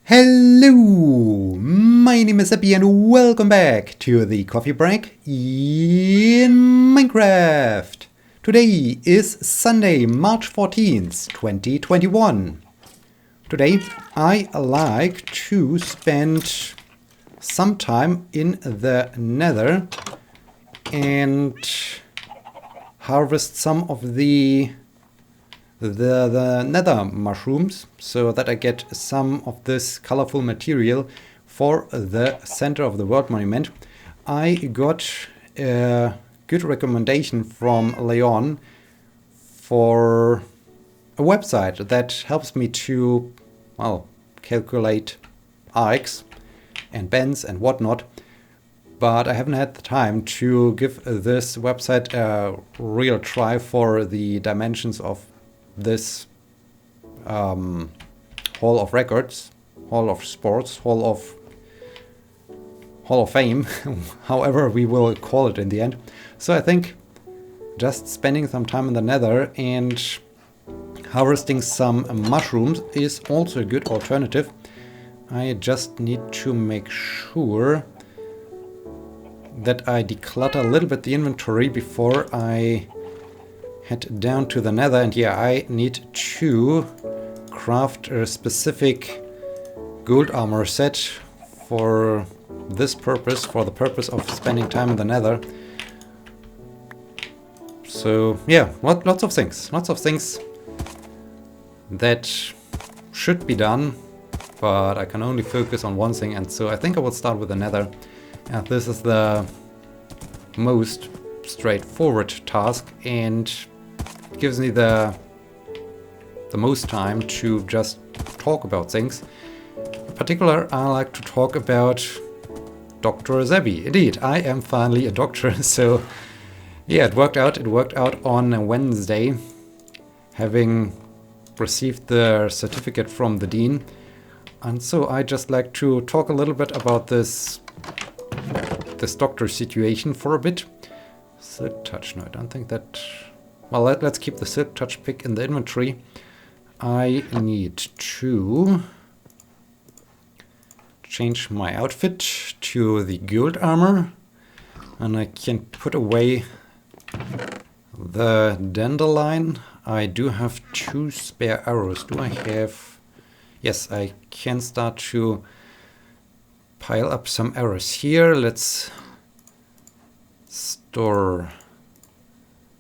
Hello, my name is Sebbi and welcome back to the coffee break in Minecraft. Today is Sunday, March 14th, 2021. Today I like to spend some time in the nether and harvest some of the nether mushrooms so that I get some of this colorful material for the center of the world monument. I got a good recommendation from Leon for a website that helps me to, well, calculate arcs and bends and whatnot, but I haven't had the time to give this website a real try for the dimensions of this Hall of Records, Hall of Sports, Hall of Fame, however we will call it in the end. So I think just spending some time in the nether and harvesting some mushrooms is also a good alternative. I just need to make sure that I declutter a little bit the inventory before I head down to the nether. And yeah, I need to craft a specific gold armor set for this purpose, for the purpose of spending time in the nether. So yeah, lots of things that should be done, but I can only focus on one thing, and so I think I will start with the nether. And this is the most straightforward task and gives me the most time to just talk about things. In particular, I like to talk about Dr. Sebbi. Indeed, I am finally a doctor, so yeah, it worked out. It worked out on a Wednesday, having received the certificate from the dean. And so I just like to talk a little bit about this doctor situation for a bit. Silk touch, no, I don't think that. Well, let's keep the silk touch pick in the inventory. I need to change my outfit to the gold armor, and I can put away the dandelion. I do have 2 spare arrows. Do I have? Yes, I can start to pile up some arrows here. Let's store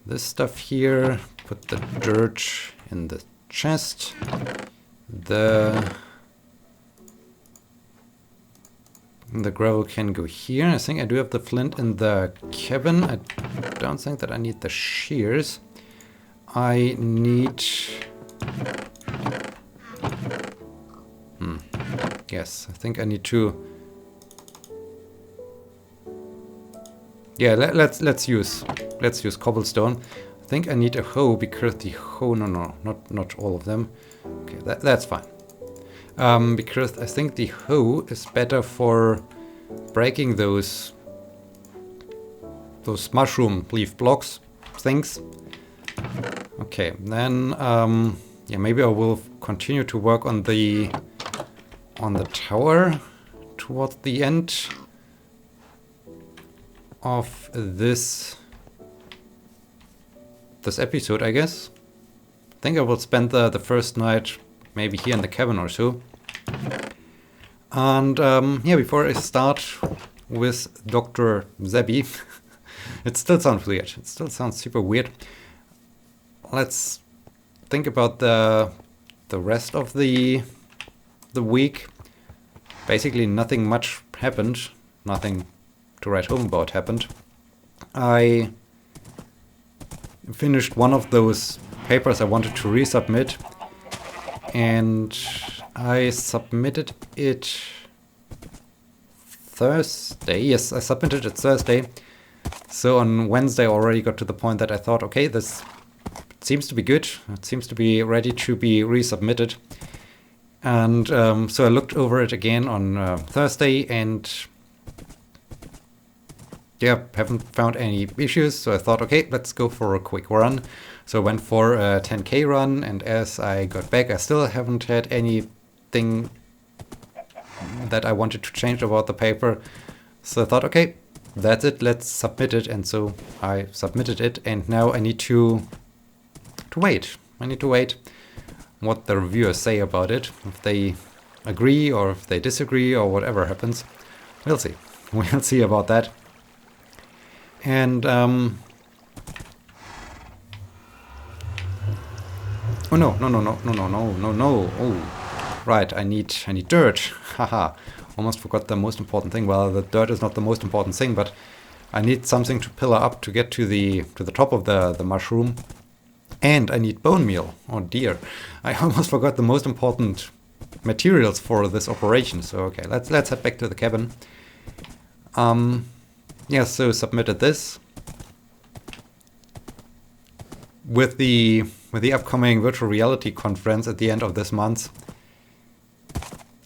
this stuff here, put the dirt in the chest, the gravel can go here. I think I do have the flint in the cabin. I don't think that I need the shears. I need... Yes, I think I need to... Yeah, let's use cobblestone. I think I need a hoe because the hoe, not all of them. Okay, that's fine. Because I think the hoe is better for breaking those mushroom leaf blocks things. Okay, then yeah, maybe I will continue to work on the tower towards the end of this episode, I guess. I think I will spend the first night maybe here in the cabin or so. And yeah, before I start with Dr. Sebbi, it still sounds weird. It still sounds super weird. Let's think about the rest of the week. Basically nothing much happened. Nothing to write home about happened. I finished one of those papers I wanted to resubmit, and I submitted it Thursday. Yes, I submitted it Thursday. So on Wednesday I already got to the point that I thought, okay, this seems to be good. It seems to be ready to be resubmitted. And so I looked over it again on Thursday, and yeah, haven't found any issues. So I thought, okay, let's go for a quick run. So I went for a 10k run, and as I got back, I still haven't had anything that I wanted to change about the paper. So I thought, okay, that's it, let's submit it. And so I submitted it, and now I need to wait. I need to wait what the reviewers say about it, if they agree or if they disagree or whatever happens. We'll see. We'll see about that. And oh no. Oh, right, I need dirt. Haha. Almost forgot the most important thing. Well, the dirt is not the most important thing, but I need something to pillar up to get to the top of the mushroom. And I need bone meal. Oh dear. I almost forgot the most important materials for this operation. So okay, let's head back to the cabin. Yeah, so submitted this. With the upcoming virtual reality conference at the end of this month,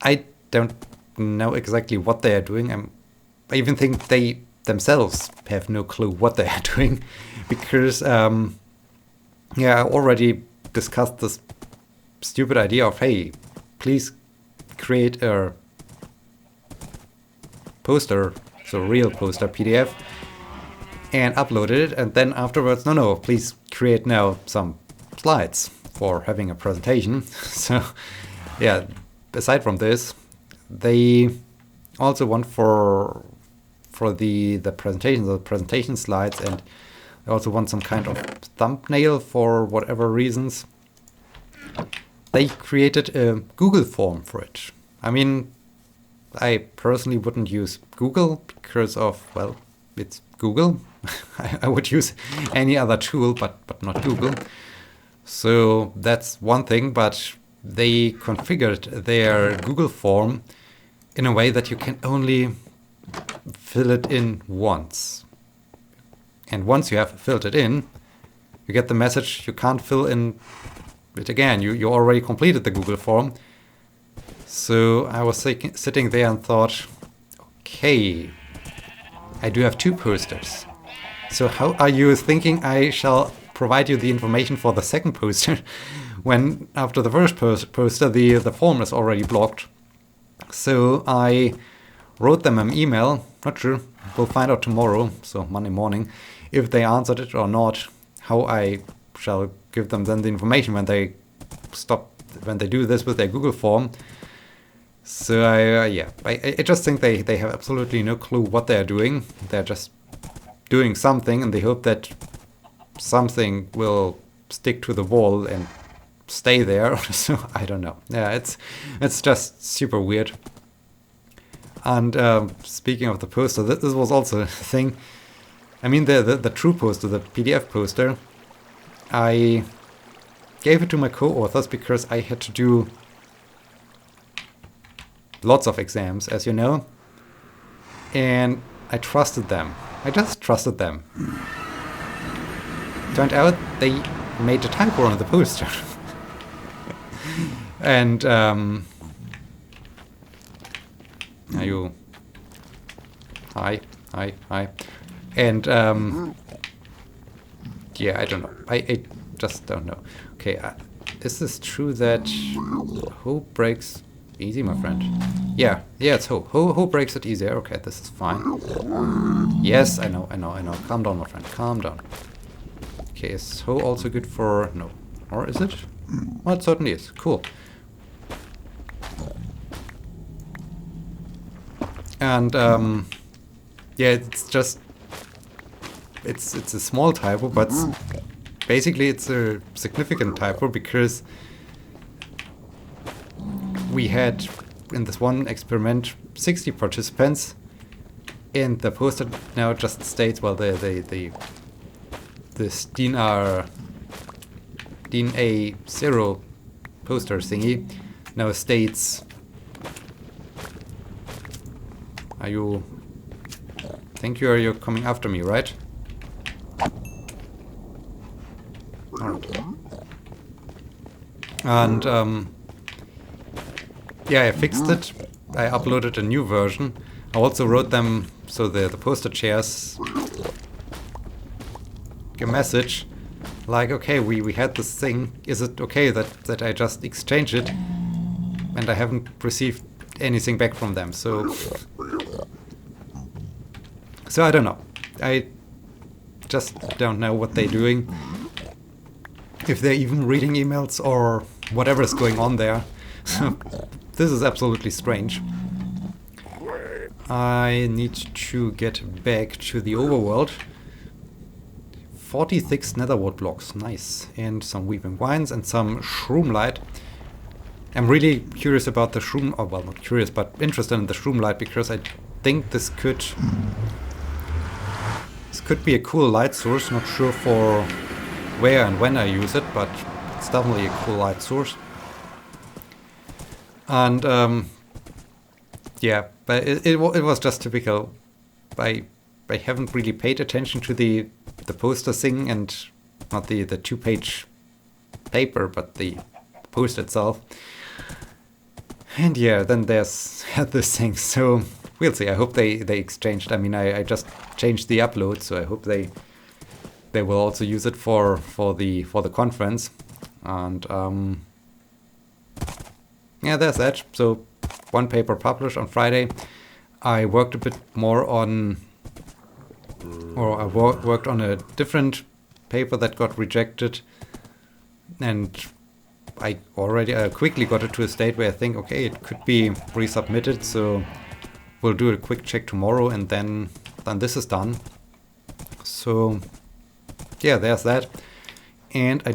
I don't know exactly what they are doing. I even think they themselves have no clue what they are doing, because yeah, I already discussed this stupid idea of, hey, please create a poster, so real poster PDF, and uploaded it, and then afterwards, no, please create now some slides for having a presentation. So yeah, aside from this, they also want for the presentation, the presentation slides, and they also want some kind of thumbnail for whatever reasons. They created a Google form for it. I mean, I personally wouldn't use Google because of, well, it's Google. I would use any other tool, but not Google. So that's one thing, but they configured their Google form in a way that you can only fill it in once. And once you have filled it in, you get the message you can't fill in it again. You already completed the Google form. So I was sitting there and thought, okay, I do have 2 posters. So how are you thinking I shall provide you the information for the second poster when after the first poster the form is already blocked? So I wrote them an email, not sure, we'll find out tomorrow, so Monday morning, if they answered it or not, how I shall give them then the information when they do this with their Google form. So I just think they have absolutely no clue what they're doing. They're just doing something and they hope that something will stick to the wall and stay there. So I don't know. Yeah, it's just super weird. And speaking of the poster, this was also a thing. I mean, the true poster, the PDF poster, I gave it to my co-authors because I had to do lots of exams, as you know, and I trusted them. I just trusted them. Turned out they made a typo on the poster. And are you? Hi. And yeah, I don't know. I just don't know. Okay, is this true that who breaks easy, my friend? Yeah, it's who breaks it easier. Okay, this is fine. Yes, I know. Calm down, my friend. Calm down. Okay, is Ho also good for... No. Or is it? Well, it certainly is. Cool. And, yeah, it's just... It's a small typo, but basically it's a significant typo because we had, in this one experiment, 60 participants, and the poster now just states, well, this DIN A0 poster thingy now states, you're coming after me, right? Alright. And yeah, I fixed it. I uploaded a new version. I also wrote them so the poster chairs a message like, okay, we had this thing. Is it okay that I just exchange it? And I haven't received anything back from them. So I don't know. I just don't know what they're doing. If they're even reading emails or whatever is going on there. So this is absolutely strange. I need to get back to the overworld. 46 netherwood blocks, nice. And some weeping wines and some shroom light. I'm really curious about the shroom, or well, not curious, but interested in the shroom light, because I think this could be a cool light source. Not sure for where and when I use it, but it's definitely a cool light source. And yeah, but it was just typical. I haven't really paid attention to the poster thing, and not the 2-page paper, but the post itself. And yeah, then there's this thing. So we'll see. I hope they exchanged. I mean, I just changed the upload, so I hope they will also use it for the conference. And yeah, there's that. So one paper published on Friday. I worked a bit more on, or I worked on a different paper that got rejected, and I already quickly got it to a state where I think, okay, it could be resubmitted, so we'll do a quick check tomorrow, and then this is done. So yeah, there's that. And I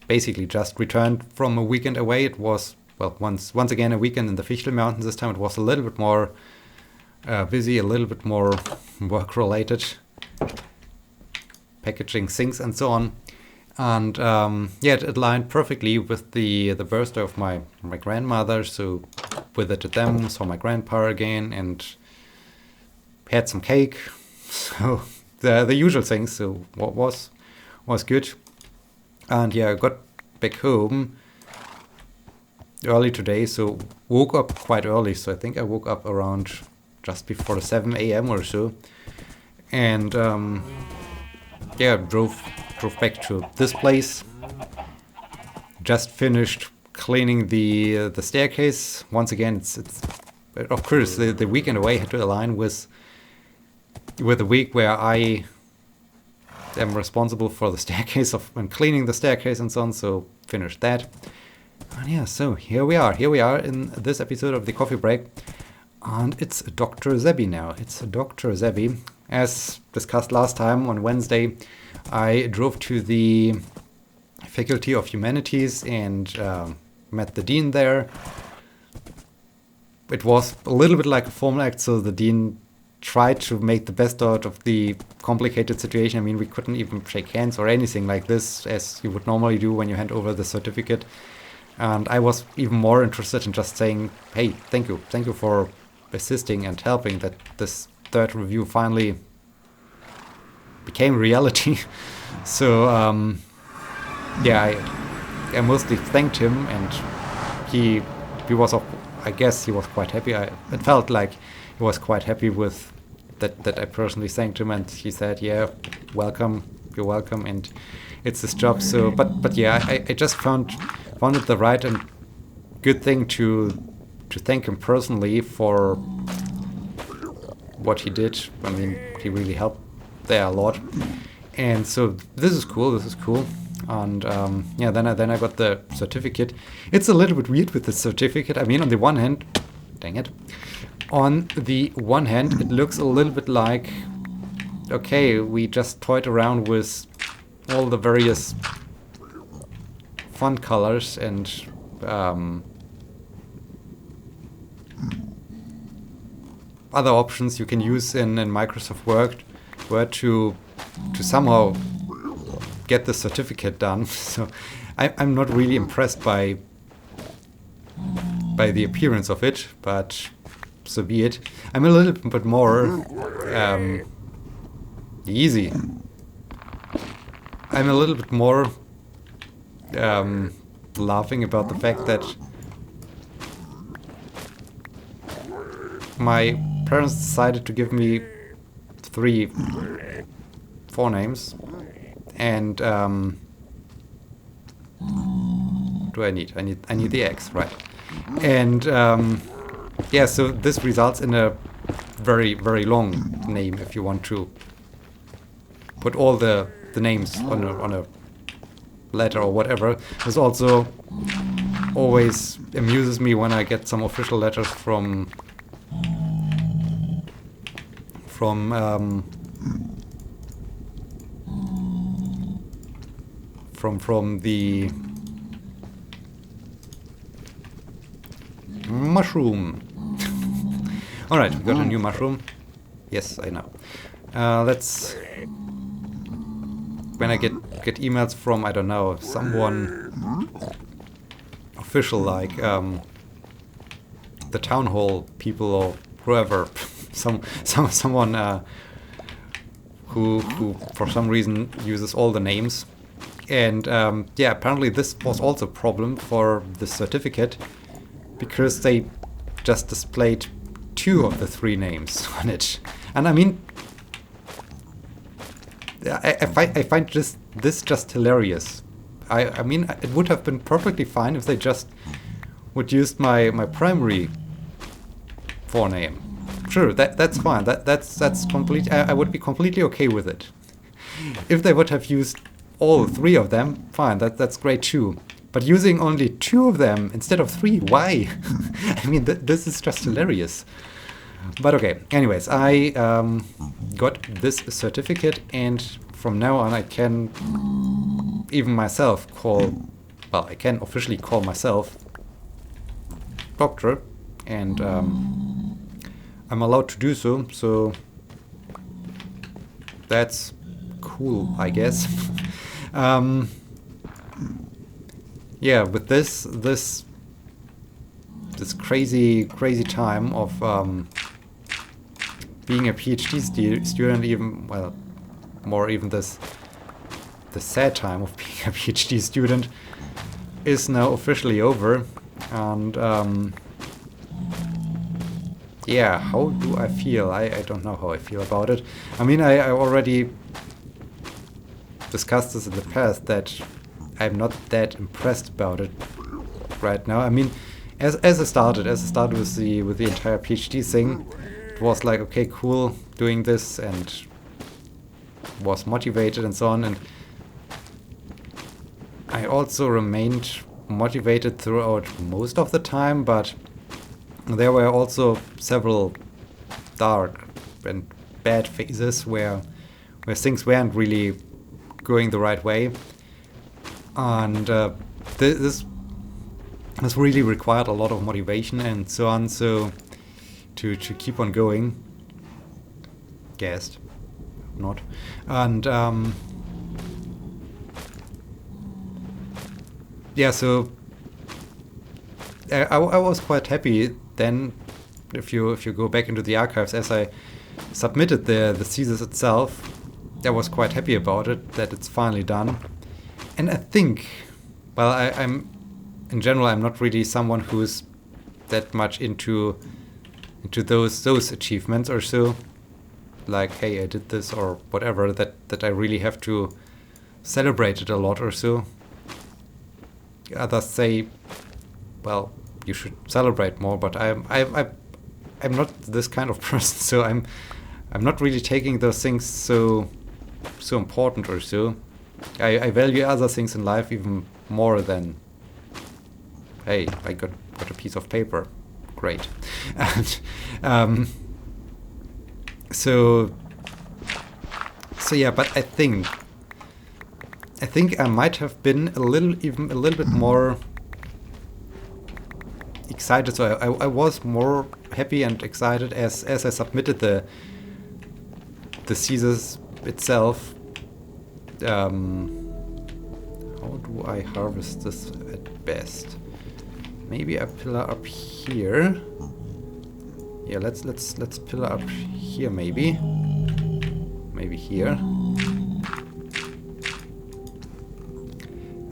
basically just returned from a weekend away. It was, well, once again a weekend in the Fichtel Mountains. This time it was a little bit more busy, a little bit more work related, packaging things and so on. And yeah, it aligned perfectly with the birthday of my grandmother. So visited them, saw my grandpa again, and had some cake. So the usual things. So what was good. And yeah, I got back home early today. So woke up quite early. So I think I woke up around just before 7 a.m. or so. And yeah, drove back to this place. Just finished cleaning the staircase. Once again, it's of course the weekend away had to align with the week where I am responsible for the staircase and cleaning the staircase and so on. So finished that. And yeah, so here we are in this episode of the Coffee Break. And it's Dr. Sebbi now. It's Dr. Sebbi. As discussed last time on Wednesday, I drove to the Faculty of Humanities and met the dean there. It was a little bit like a formal act, so the dean tried to make the best out of the complicated situation. I mean, we couldn't even shake hands or anything like this, as you would normally do when you hand over the certificate. And I was even more interested in just saying, hey, thank you for assisting and helping that this third review finally became reality. So yeah, I mostly thanked him, and he was, I guess he was quite happy. It felt like he was quite happy with that I personally thanked him, and he said, yeah, welcome, you're welcome, and it's his job. So but yeah, I just found it the right and good thing to thank him personally for what he did. I mean, he really helped there a lot. And so this is cool. And yeah, then I got the certificate. It's a little bit weird with the certificate. I mean, on the one hand, dang it. On the one hand, it looks a little bit like, okay, we just toyed around with all the various font colors and other options you can use in Microsoft Word to somehow get the certificate done. So I'm not really impressed by the appearance of it, but so be it. I'm a little bit more easy. I'm a little bit more laughing about the fact that my parents decided to give me 3 forenames, and do I need the X, right? And yeah, so this results in a very, very long name if you want to put all the names on a letter or whatever. This also always amuses me when I get some official letters from the mushroom. Alright, we got a new mushroom. Yes, I know. Let's... When I get emails from, I don't know, someone official, like the town hall people or whoever, someone who for some reason uses all the names. And yeah, apparently this was also a problem for the certificate, because they just displayed 2 of the 3 names on it. And I mean, I find this just hilarious. I mean, it would have been perfectly fine if they just would use my primary forename. Sure, that's fine. That's complete. I would be completely okay with it. If they would have used all 3 of them, fine. That's great too. But using only 2 of them instead of 3, why? I mean, this is just hilarious. But okay, anyways, I got this certificate, and from now on I can even myself I can officially call myself doctor, and I'm allowed to do so, so that's cool, I guess. Yeah, with this crazy time of being a PhD student, even, well, more even the sad time of being a PhD student is now officially over. And yeah, how do I feel? I don't know how I feel about it. I mean, I already discussed this in the past, that I'm not that impressed about it right now. I mean, as I started with the entire PhD thing, it was like, okay, cool, doing this, and was motivated and so on, and I also remained motivated throughout most of the time, but there were also several dark and bad phases where things weren't really going the right way, and this really required a lot of motivation and so on, so to keep on going. Guessed. Not. And yeah, so I was quite happy then, if you go back into the archives, as I submitted the thesis itself. I was quite happy about it, that it's finally done. And I think, well, I'm in general, I'm not really someone who's that much into those achievements or so, like, hey, I did this or whatever, that I really have to celebrate it a lot or so. Others say, well, you should celebrate more, but I'm not this kind of person, so I'm not really taking those things so important or so. I value other things in life even more than, hey, I got a piece of paper, great. And so yeah, but I think I might have been a little bit more excited. So I was more happy and excited as I submitted the thesis itself. How do I harvest this at best? Maybe a pillar up here. Yeah, let's pillar up here, maybe here.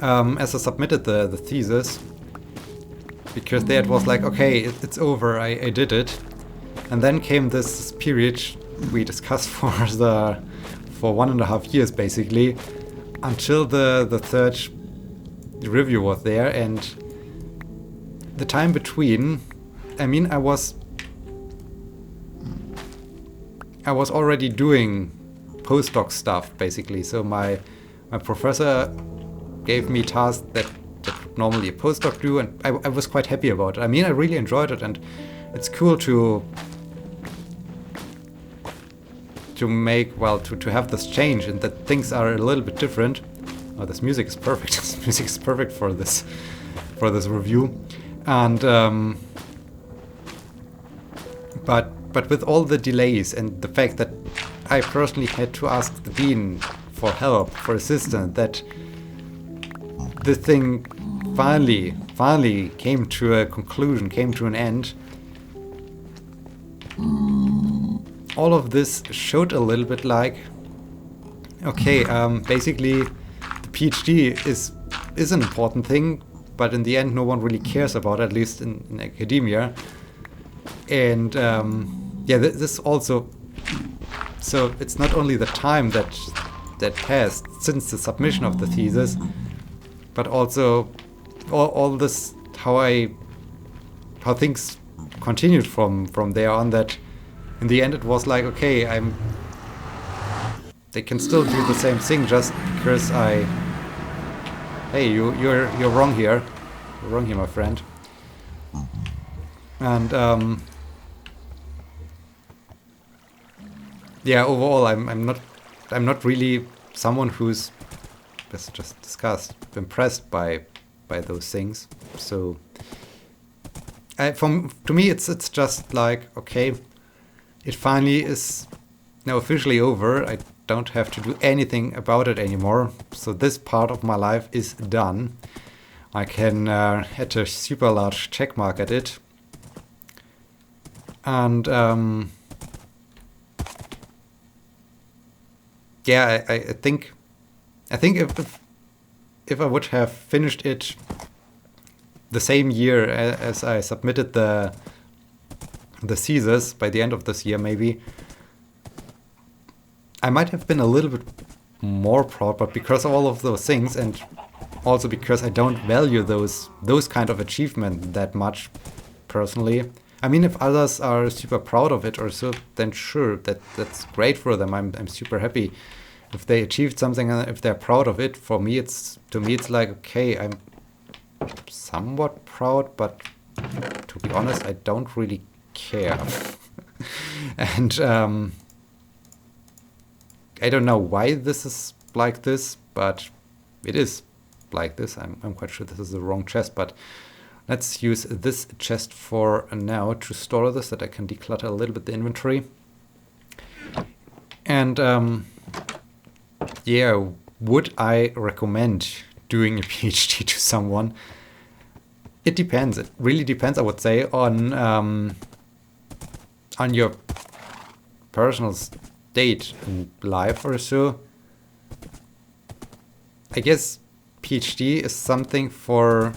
As I submitted the thesis, because there it was like, okay, it's over, I did it, and then came this period we discussed for 1.5 years basically, until the third review was there, and the time between I mean, I was already doing postdoc stuff, basically. So my professor gave me tasks that normally a postdoc do, and I was quite happy about it. I mean, I really enjoyed it, and it's cool to have this change and that things are a little bit different. Oh, this music is perfect. This music is perfect for this review. And but with all the delays and the fact that I personally had to ask the dean for help, for assistance, that the thing finally came to a conclusion, came to an end. All of this showed a little bit like, okay, basically the PhD is an important thing, but in the end no one really cares about it, at least in academia. And this also, so it's not only the time that passed since the submission of the thesis, but also all this how things continued from there on, that in the end it was like, okay, they can still do the same thing just because hey, you're wrong here. You're wrong here, my friend. And overall I'm not really someone who's, as just discussed, impressed by those things. So to me it's just like, okay, it finally is now officially over. I don't have to do anything about it anymore. So this part of my life is done. I can hit a super large check mark at it. And I think if I would have finished it the same year as I submitted the thesis, by the end of this year maybe, I might have been a little bit more proud, but because of all of those things, and also because I don't value those kind of achievement that much personally. I mean, if others are super proud of it or so, then sure, that's great for them. I'm super happy if they achieved something and if they're proud of it. To me it's like, okay, I'm somewhat proud, but to be honest, I don't really care. And I don't know why this is like this, but it is like this. I'm quite sure this is the wrong chest, but let's use this chest for now to store this, that I can declutter a little bit the inventory. And would I recommend doing a PhD to someone? It depends. It really depends, I would say, on your personal state in life or so. I guess PhD is something for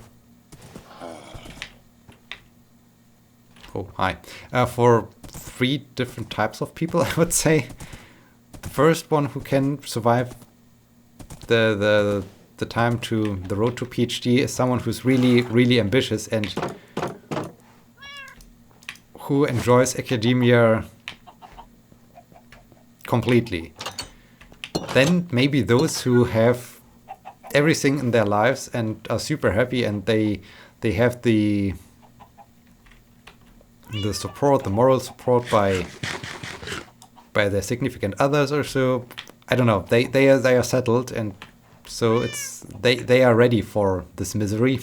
for 3 different types of people, I would say. The first one who can survive the time to the road to PhD is someone who's really, really ambitious and who enjoys academia completely. Then maybe those who have everything in their lives and are super happy, and they have the support, the moral support by their significant others or so. I don't know. They are settled, and so they are ready for this misery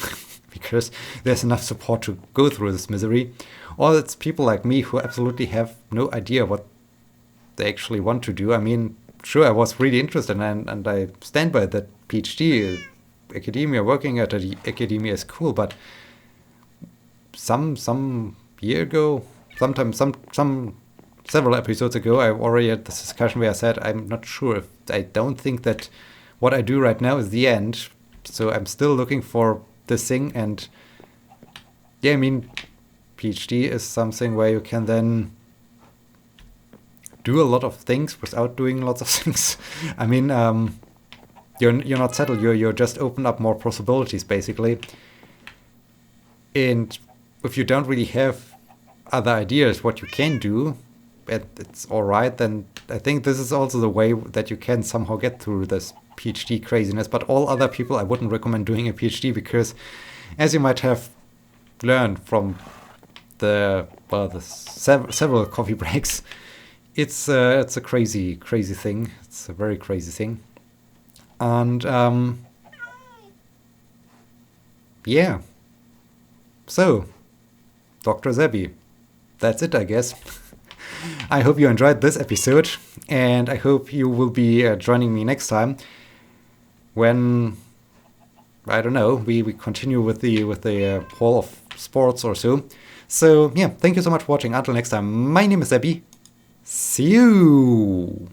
because there's enough support to go through this misery. Or it's people like me who absolutely have no idea what they actually want to do. I mean, sure, I was really interested, and I stand by that. PhD, academia, working at academia is cool, but some year ago, several episodes ago, I already had this discussion where I said I'm not sure I don't think that what I do right now is the end. So I'm still looking for this thing, and I mean, PhD is something where you can then do a lot of things without doing lots of things. I mean, you're not settled. You're just open up more possibilities, basically. And if you don't really have other ideas what you can do, it's alright, then I think this is also the way that you can somehow get through this PhD craziness. But all other people, I wouldn't recommend doing a PhD, because as you might have learned from the several coffee breaks, it's a crazy thing. It's a very crazy thing. And yeah. So, Dr. Sebbi, that's it, I guess. I hope you enjoyed this episode, and I hope you will be joining me next time when, I don't know, we continue with the Hall of Sports or so. So yeah, thank you so much for watching. Until next time, my name is Sebbi. See you.